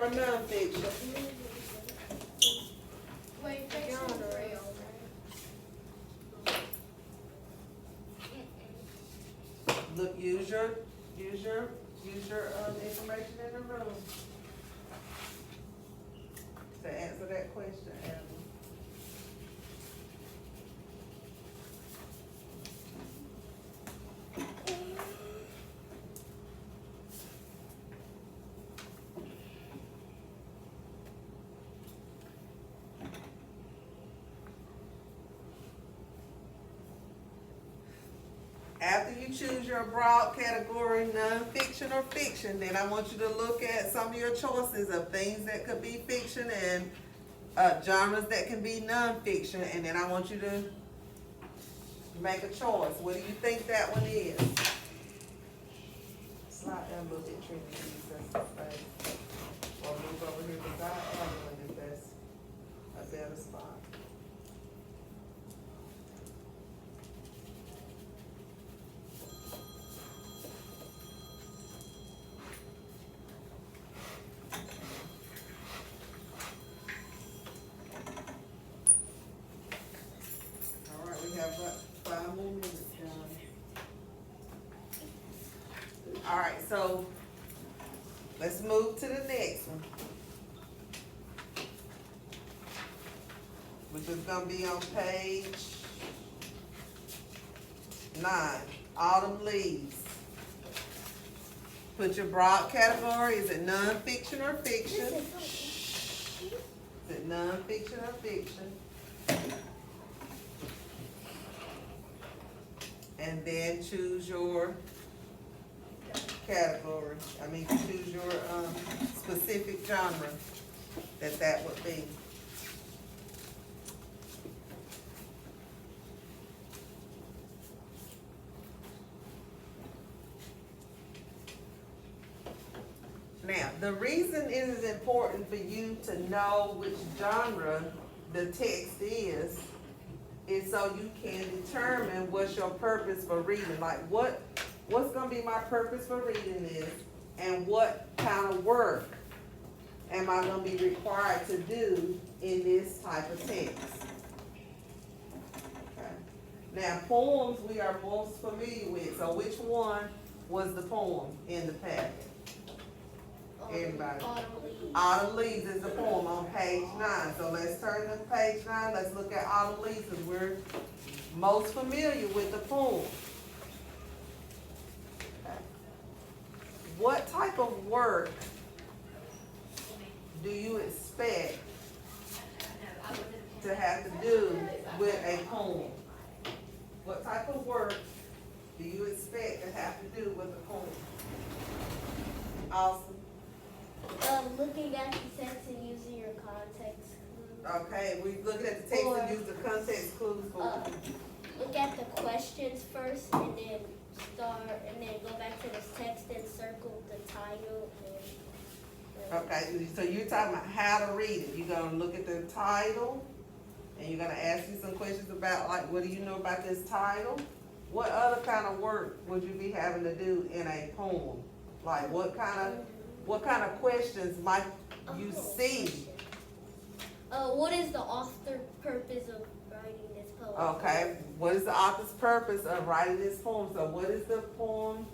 or non-fiction? Wait, Look, use your information in the room to answer that question, Adam. After you choose your broad category, nonfiction or fiction, then I want you to look at some of your choices of things that could be fiction and genres that can be nonfiction, and then I want you to make a choice. What do you think that one is? Slide down a little bit, Trinity, that's the space. Or move over here beside Evelyn if that's a better spot. About 5 more minutes, John. All right, so let's move to the next one, which is gonna be on page 9, Autumn Leaves. Put your broad category. Is it nonfiction or fiction? Is it nonfiction or fiction? And then choose your category. Choose your specific genre that would be. Now, the reason it is important for you to know which genre the text is so you can determine what's your purpose for reading. Like what's gonna be my purpose for reading this, and what kind of work am I gonna be required to do in this type of text. Okay. Now poems we are most familiar with, so which one was the poem in the packet? Everybody. Autumn Leaves is the poem on page 9. So let's turn to page 9. Let's look at Autumn Leaves because we're most familiar with the poem. Okay. What type of work do you expect to have to do with a poem? What type of work do you expect to have to do with a poem? Awesome. Looking at the text and using your context clues. Okay, we looking at the text and use the context clues for. Look at the questions first, and then go back to this text and circle the title. Okay, so you're talking about how to read it. You're gonna look at the title, and you're gonna ask you some questions about, like, what do you know about this title? What other kind of work would you be having to do in a poem? Like, what kind of questions might you see? What is the author purpose of writing this poem? Okay, what is the author's purpose of writing this poem? So what is the poem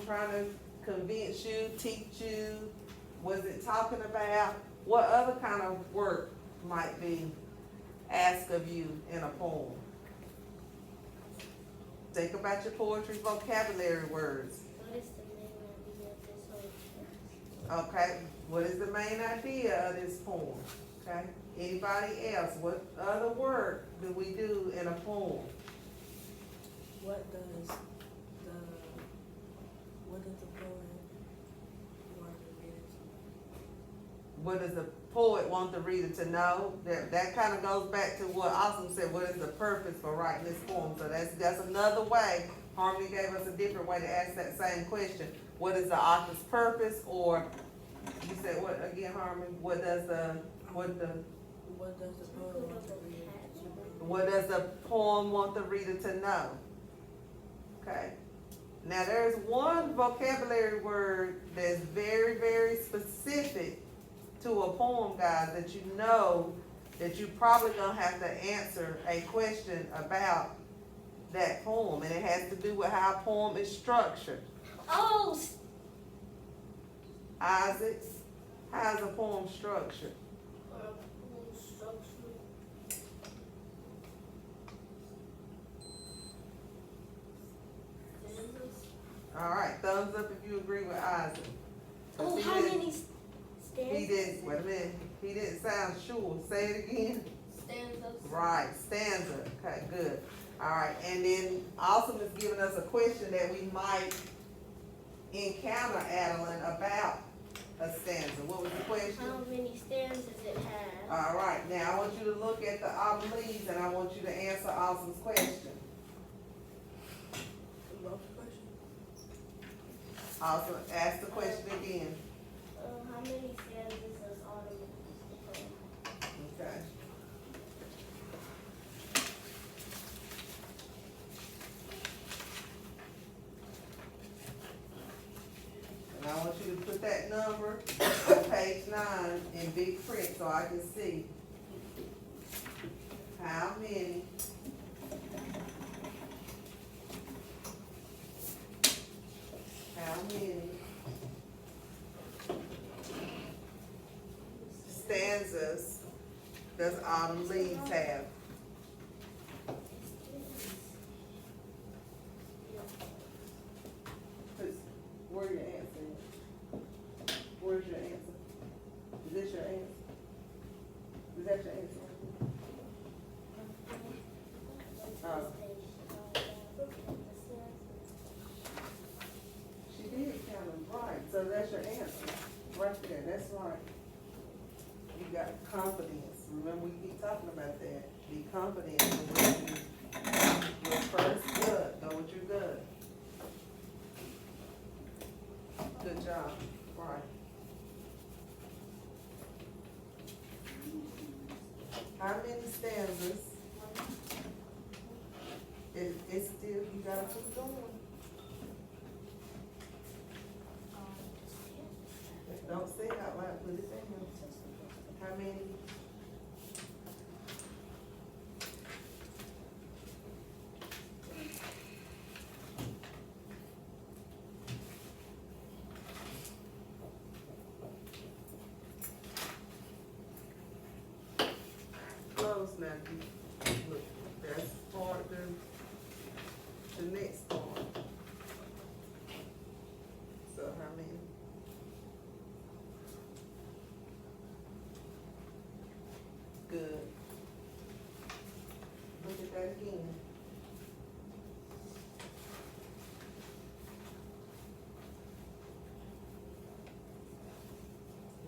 trying to convince you, teach you? What is it talking about? What other kind of work might be asked of you in a poem? Think about your poetry vocabulary words. What is the main idea of this whole text? Okay, what is the main idea of this poem? Okay, anybody else? What other work do we do in a poem? What does the poet want the reader to know? What does the poet want the reader to know? That kind of goes back to what Awesome said. What is the purpose for writing this poem? So that's another way. Harmony gave us a different way to ask that same question. What is the author's purpose? Or you said what again, Harmony? What does the poet What does the poet want the reader to know? What does the poem want the reader to know? Okay. Now there's one vocabulary word that's very, very specific to a poem, guys, that you know that you probably gonna have to answer a question about that poem, and it has to do with how a poem is structured. Oh, Isaac, how's a poem structured? All right, thumbs up if you agree with Isaac. 'Cause Oh, he how didn't- many He stanzas? didn't, wait a minute, he didn't sound sure, say it again. Stanzas. Right, stanza, okay, good. All right, and then Awesome is giving us a question that we might encounter, Adeline, about a stanza. What was the How question? many stanzas it has? All right, now I want you to look at the leaves and I want you to answer Awesome's question. What's the question? Awesome, ask the question again. How many stanzas does Autumn poem? Okay. And I want you to put that number on page 9 in big print so I can see how many stanzas does Autumn Leaves have? Where's your answer? Where's your answer? Is this your answer? Is that your answer? Oh. She did count them right, so that's your answer, right there, that's right. You got confidence, remember we keep talking about that, be confident in what you, your first gut, go with your gut. Good job, right. How many stanzas? It's still, you gotta keep going. Don't say it out loud, put it down. How many? Close now, look, that's part of the next part. So how many? Good. Look at that again.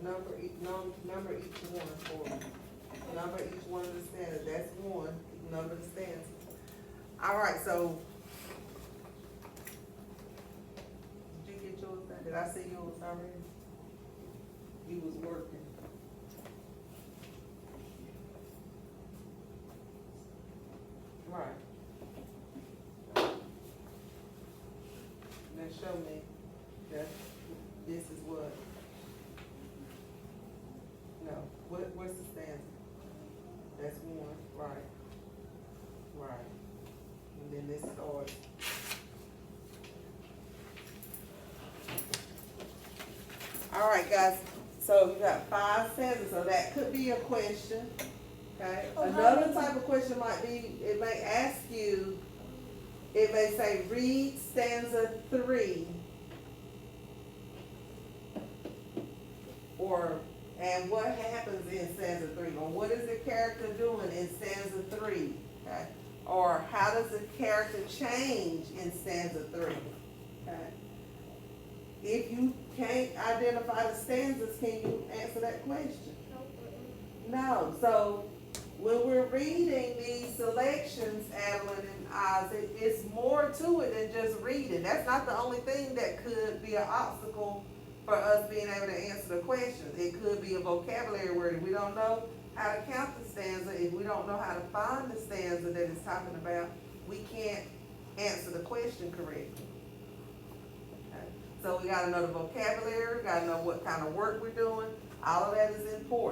Number each one for me. Number each one of the stanzas, that's one, number the stanzas. All right, so. Did you get yours done? Did I see yours already? You was working. Right. Now show me that this is what. No, what's the stanza? That's one, right. Right. And then this starts. All right, guys, so you got 5 stanzas, so that could be a question, okay? Another type of question might be, it may ask you, it may say, read stanza 3. Or, and what happens in stanza 3? Or what is the character doing in stanza 3? Okay? Or how does the character change in stanza 3? Okay? If you can't identify the stanzas, can you answer that question? No. So when we're reading these selections, Adeline and Isaac, it's more to it than just reading. That's not the only thing that could be an obstacle for us being able to answer the questions. It could be a vocabulary word. If we don't know how to count the stanza, if we don't know how to find the stanza that it's talking about, we can't answer the question correctly. Okay? So we gotta know the vocabulary, gotta know what kind of work we're doing. All of that is important.